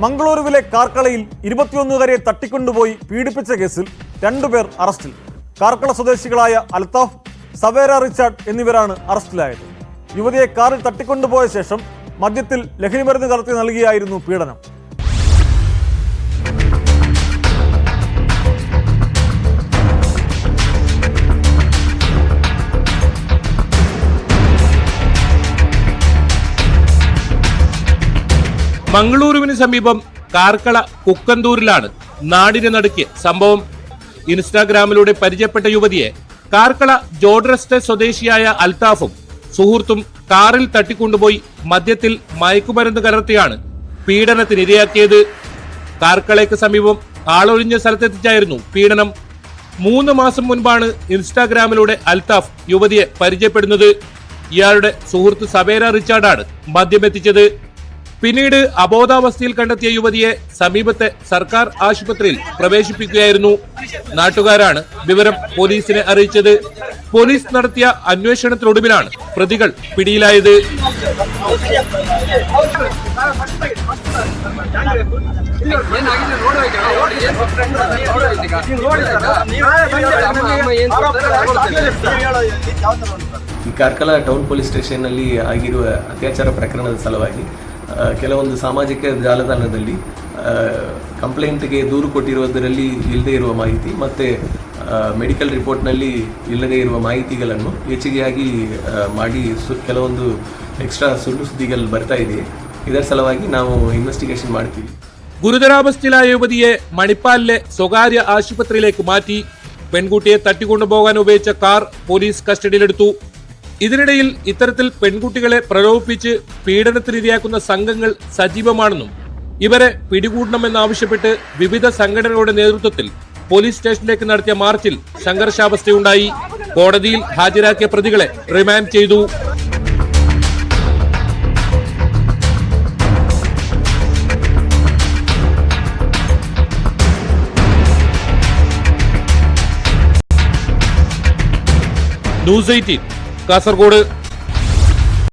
മംഗളൂരുവിലെ കാർക്കളയിൽ 21-കാരിയെ തട്ടിക്കൊണ്ടുപോയി പീഡിപ്പിച്ച കേസിൽ 2 പേർ അറസ്റ്റിൽ. കാർക്കള സ്വദേശികളായ അൽത്താഫ്, സവേര റിച്ചാർഡ് എന്നിവരാണ് അറസ്റ്റിലായത്. യുവതിയെ കാറിൽ തട്ടിക്കൊണ്ടുപോയ ശേഷം മദ്യത്തിൽ ലഹരിമരുന്ന് കലർത്തി നൽകിയായിരുന്നു പീഡനം. മംഗളൂരുവിന് സമീപം കാർക്കള കുക്കന്തൂരിലാണ് നാടിനെ നടുക്കിയ സംഭവം. ഇൻസ്റ്റാഗ്രാമിലൂടെ പരിചയപ്പെട്ട യുവതിയെ കാർക്കള ജോഡ്രസ്റ്റെ സ്വദേശിയായ അൽത്താഫും സുഹൃത്തും കാറിൽ തട്ടിക്കൊണ്ടുപോയി മദ്യത്തിൽ മയക്കുമരുന്ന് കലർത്തിയാണ് പീഡനത്തിനിരയാക്കിയത്. കാർക്കളയ്ക്ക് സമീപം ആളൊഴിഞ്ഞ സ്ഥലത്തെത്തിച്ചായിരുന്നു പീഡനം. 3 മാസം മുൻപാണ് ഇൻസ്റ്റാഗ്രാമിലൂടെ അൽത്താഫ് യുവതിയെ പരിചയപ്പെടുന്നത്. ഇയാളുടെ സുഹൃത്ത് സവേര റിച്ചാർഡാണ് മദ്യമെത്തിച്ചത്. പിന്നീട് അബോധാവസ്ഥയിൽ കണ്ടെത്തിയ യുവതിയെ സമീപത്തെ സർക്കാർ ആശുപത്രിയിൽ പ്രവേശിപ്പിക്കുകയായിരുന്നു. നാട്ടുകാരാണ് വിവരം പോലീസിനെ അറിയിച്ചത്. പോലീസ് നടത്തിയ അന്വേഷണത്തിനൊടുവിലാണ് പ്രതികൾ പിടിയിലായത്. ಈ ಕಾರ್ಕಳ ಟೌನ್ ಪೊಲೀಸ್ ಸ್ಟೇಷನ್ನಲ್ಲಿ ಆಗಿರುವ ಅತ್ಯಾಚಾರ ಪ್ರಕರಣದ ಸಲುವಾಗಿ ಕೆಲವೊಂದು ಸಾಮಾಜಿಕ ಜಾಲತಾಣದಲ್ಲಿ ಕಂಪ್ಲೇಂಟ್ಗೆ ದೂರು ಕೊಟ್ಟಿರುವುದರಲ್ಲಿ ಇಲ್ಲದೇ ಇರುವ ಮಾಹಿತಿ ಮತ್ತು ಮೆಡಿಕಲ್ ರಿಪೋರ್ಟ್ನಲ್ಲಿ ಇಲ್ಲದೇ ಇರುವ ಮಾಹಿತಿಗಳನ್ನು ಹೆಚ್ಚಿಗೆಯಾಗಿ ಮಾಡಿ ಕೆಲವೊಂದು ಎಕ್ಸ್ಟ್ರಾ ಸುಳ್ಳು ಸುದ್ದಿಗಳು ಬರ್ತಾ ಇದೆ. ಇದರ ಸಲುವಾಗಿ ನಾವು ಇನ್ವೆಸ್ಟಿಗೇಷನ್ ಮಾಡ್ತೀವಿ. ഗുരുതരാവസ്ഥയിലായ യുവതിയെ മണിപ്പാലിലെ സ്വകാര്യ ആശുപത്രിയിലേക്ക് മാറ്റി. പെൺകുട്ടിയെ തട്ടിക്കൊണ്ടുപോകാൻ ഉപയോഗിച്ച കാർ പോലീസ് കസ്റ്റഡിയിലെടുത്തു. ഇതിനിടയിൽ ഇത്തരത്തിൽ പെൺകുട്ടികളെ പ്രലോഭിപ്പിച്ച് പീഡനത്തിനിരയാക്കുന്ന സംഘങ്ങൾ സജീവമാണെന്നും ഇവരെ പിടികൂടണമെന്നാവശ്യപ്പെട്ട് വിവിധ സംഘടനകളുടെ നേതൃത്വത്തിൽ പോലീസ് സ്റ്റേഷനിലേക്ക് നടത്തിയ മാർച്ചിൽ സംഘർഷാവസ്ഥയുണ്ടായി. കോടതിയിൽ ഹാജരാക്കിയ പ്രതികളെ റിമാൻഡ് ചെയ്തു. ന്യൂസ് 18 കാസർഗോഡ്.